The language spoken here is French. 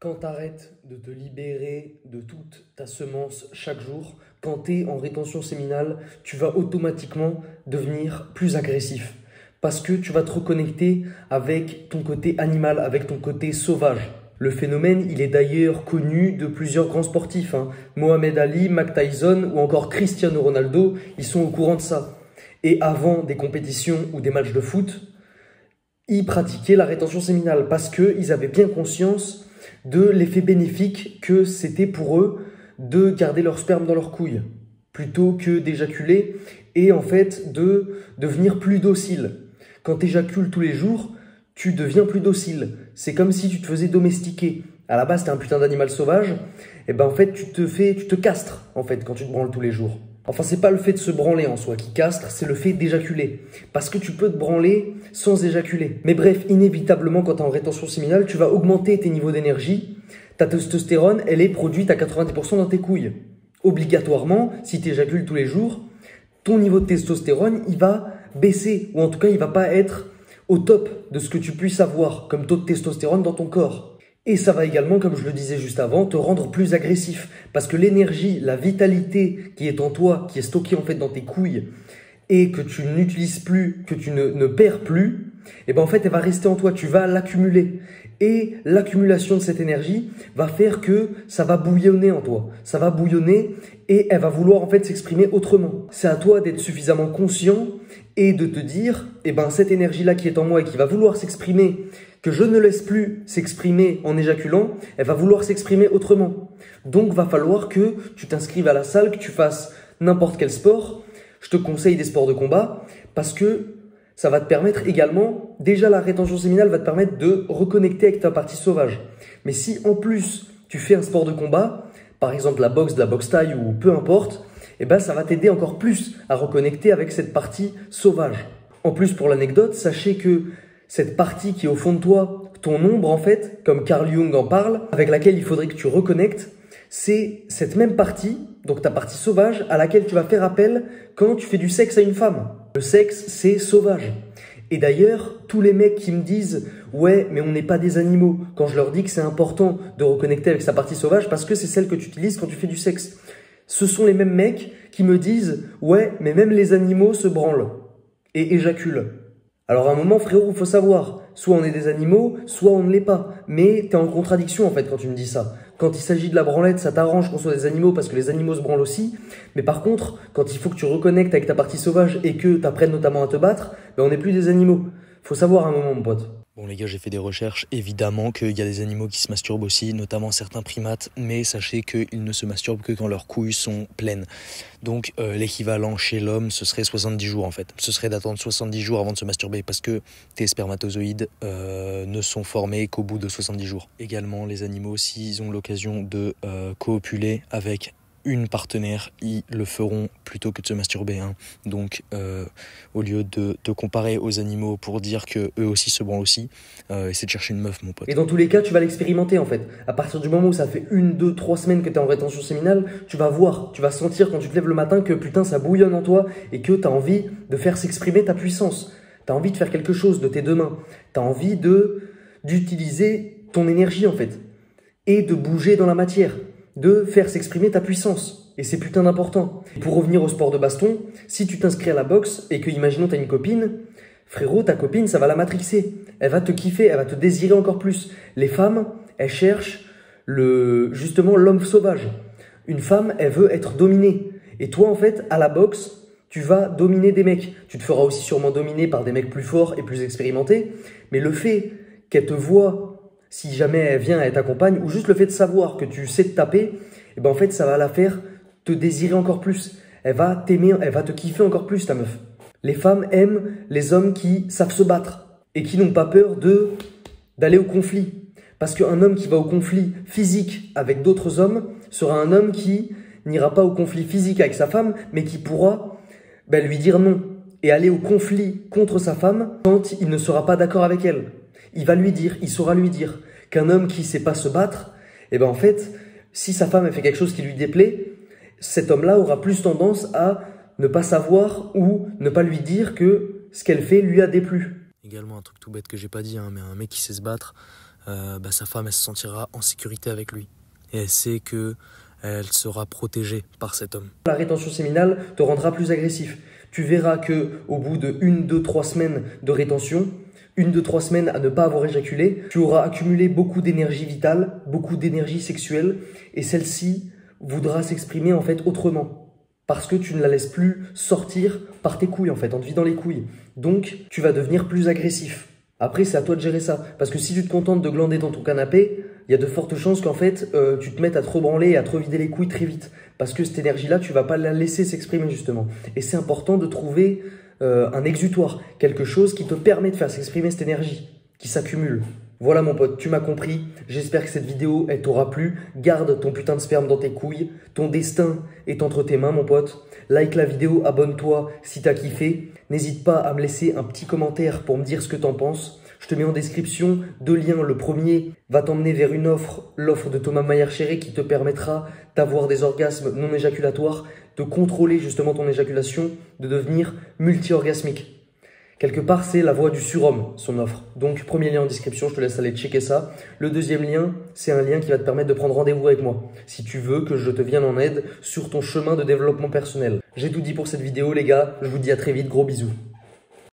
Quand tu arrêtes de te libérer de toute ta semence chaque jour, quand tu es en rétention séminale, tu vas automatiquement devenir plus agressif. Parce que tu vas te reconnecter avec ton côté animal, avec ton côté sauvage. Le phénomène, il est d'ailleurs connu de plusieurs grands sportifs. Mohamed Ali, Mike Tyson ou encore Cristiano Ronaldo, ils sont au courant de ça. Et avant des compétitions ou des matchs de foot, ils pratiquaient la rétention séminale parce qu'ils avaient bien conscience de l'effet bénéfique que c'était pour eux de garder leur sperme dans leurs couilles plutôt que d'éjaculer et en fait de devenir plus docile. Quand tu éjacules tous les jours, tu deviens plus docile. C'est comme si tu te faisais domestiquer. À la base, tu es un putain d'animal sauvage. Et ben en fait, tu te castres en fait quand tu te branles tous les jours. Enfin, c'est pas le fait de se branler en soi qui castre, c'est le fait d'éjaculer. Parce que tu peux te branler sans éjaculer. Mais bref, inévitablement, quand tu es en rétention séminale, tu vas augmenter tes niveaux d'énergie. Ta testostérone, elle est produite à 90% dans tes couilles. Obligatoirement, si tu éjacules tous les jours, ton niveau de testostérone, il va baisser. Ou en tout cas, il va pas être au top de ce que tu puisses avoir comme taux de testostérone dans ton corps. Et ça va également, comme je le disais juste avant, te rendre plus agressif. Parce que l'énergie, la vitalité qui est en toi, qui est stockée en fait dans tes couilles, et que tu n'utilises plus, que tu ne perds plus, et ben en fait, elle va rester en toi, tu vas l'accumuler. Et l'accumulation de cette énergie va faire que ça va bouillonner en toi. Ça va bouillonner et elle va vouloir en fait s'exprimer autrement. C'est à toi d'être suffisamment conscient et de te dire, eh ben cette énergie-là qui est en moi et qui va vouloir s'exprimer, que je ne laisse plus s'exprimer en éjaculant, elle va vouloir s'exprimer autrement. Donc, va falloir que tu t'inscrives à la salle, que tu fasses n'importe quel sport. Je te conseille des sports de combat parce que ça va te permettre également, déjà la rétention séminale va te permettre de reconnecter avec ta partie sauvage. Mais si en plus tu fais un sport de combat, par exemple la boxe, de la boxe thaï ou peu importe, eh ben ça va t'aider encore plus à reconnecter avec cette partie sauvage. En plus, pour l'anecdote, sachez que cette partie qui est au fond de toi, ton ombre en fait, comme Carl Jung en parle, avec laquelle il faudrait que tu reconnectes, c'est cette même partie, donc ta partie sauvage, à laquelle tu vas faire appel quand tu fais du sexe à une femme. Le sexe, c'est sauvage. Et d'ailleurs, tous les mecs qui me disent « Ouais, mais on n'est pas des animaux », quand je leur dis que c'est important de reconnecter avec sa partie sauvage parce que c'est celle que tu utilises quand tu fais du sexe. Ce sont les mêmes mecs qui me disent « Ouais, mais même les animaux se branlent et éjaculent ». Alors à un moment, frérot, il faut savoir, soit on est des animaux, soit on ne l'est pas. Mais t'es en contradiction en fait quand tu me dis ça. Quand il s'agit de la branlette, ça t'arrange qu'on soit des animaux parce que les animaux se branlent aussi. Mais par contre, quand il faut que tu reconnectes avec ta partie sauvage et que tu apprennes notamment à te battre, ben on n'est plus des animaux. Faut savoir à un moment, mon pote. Bon les gars, j'ai fait des recherches, évidemment qu'il y a des animaux qui se masturbent aussi, notamment certains primates, mais sachez qu'ils ne se masturbent que quand leurs couilles sont pleines. Donc l'équivalent chez l'homme, ce serait 70 jours en fait. Ce serait d'attendre 70 jours avant de se masturber parce que tes spermatozoïdes ne sont formés qu'au bout de 70 jours. Également, les animaux, s'ils ont l'occasion de copuler avec une partenaire, ils le feront plutôt que de se masturber. Donc, au lieu de te comparer aux animaux pour dire que eux aussi se branlent aussi, essaie de chercher une meuf, mon pote. Et dans tous les cas, tu vas l'expérimenter en fait. À partir du moment où ça fait 1, 2, 3 semaines que tu es en rétention séminale, tu vas voir, tu vas sentir quand tu te lèves le matin que putain ça bouillonne en toi et que tu as envie de faire s'exprimer ta puissance. Tu as envie de faire quelque chose de tes deux mains. Tu as envie d'utiliser ton énergie en fait et de bouger dans la matière, de faire s'exprimer ta puissance. Et c'est putain d'important. Pour revenir au sport de baston, si tu t'inscris à la boxe et que, imaginons, tu as une copine, frérot, ta copine, ça va la matrixer. Elle va te kiffer, elle va te désirer encore plus. Les femmes, elles cherchent justement l'homme sauvage. Une femme, elle veut être dominée. Et toi, en fait, à la boxe, tu vas dominer des mecs. Tu te feras aussi sûrement dominer par des mecs plus forts et plus expérimentés. Mais le fait qu'elle te voie, si jamais elle vient, elle t'accompagne, ou juste le fait de savoir que tu sais te taper, et ben en fait, ça va la faire te désirer encore plus. Elle va t'aimer, elle va te kiffer encore plus, ta meuf. Les femmes aiment les hommes qui savent se battre et qui n'ont pas peur d'aller au conflit. Parce qu'un homme qui va au conflit physique avec d'autres hommes sera un homme qui n'ira pas au conflit physique avec sa femme, mais qui pourra lui dire non et aller au conflit contre sa femme quand il ne sera pas d'accord avec elle. Il va lui dire, il saura lui dire qu'un homme qui ne sait pas se battre, et ben en fait, si sa femme a fait quelque chose qui lui déplaît, cet homme-là aura plus tendance à ne pas savoir ou ne pas lui dire que ce qu'elle fait lui a déplu. Également un truc tout bête que j'ai pas dit, mais un mec qui sait se battre, sa femme elle se sentira en sécurité avec lui. Et elle sait que elle sera protégée par cet homme. La rétention séminale te rendra plus agressif. Tu verras que au bout de 1, 2, 3 semaines de rétention, 1, 2, 3 semaines à ne pas avoir éjaculé, tu auras accumulé beaucoup d'énergie vitale, beaucoup d'énergie sexuelle, et celle-ci voudra s'exprimer en fait autrement. Parce que tu ne la laisses plus sortir par tes couilles en fait, en te vidant les couilles. Donc tu vas devenir plus agressif. Après c'est à toi de gérer ça. Parce que si tu te contentes de glander dans ton canapé, il y a de fortes chances qu'en fait tu te mettes à te rebranler et à te revider les couilles très vite. Parce que cette énergie-là, tu vas pas la laisser s'exprimer justement. Et c'est important de trouver un exutoire, quelque chose qui te permet de faire s'exprimer cette énergie qui s'accumule. Voilà mon pote, tu m'as compris. J'espère que cette vidéo, elle t'aura plu. Garde ton putain de sperme dans tes couilles. Ton destin est entre tes mains, mon pote. Like la vidéo, abonne-toi si t'as kiffé. N'hésite pas à me laisser un petit commentaire pour me dire ce que t'en penses. Je te mets en description 2 liens. Le premier va t'emmener vers une offre, l'offre de Thomas Mayer-Chéré qui te permettra d'avoir des orgasmes non éjaculatoires, de contrôler justement ton éjaculation, de devenir multi-orgasmique. Quelque part, c'est la voie du surhomme, son offre. Donc, premier lien en description, je te laisse aller checker ça. Le deuxième lien, c'est un lien qui va te permettre de prendre rendez-vous avec moi, si tu veux que je te vienne en aide sur ton chemin de développement personnel. J'ai tout dit pour cette vidéo, les gars. Je vous dis à très vite, gros bisous.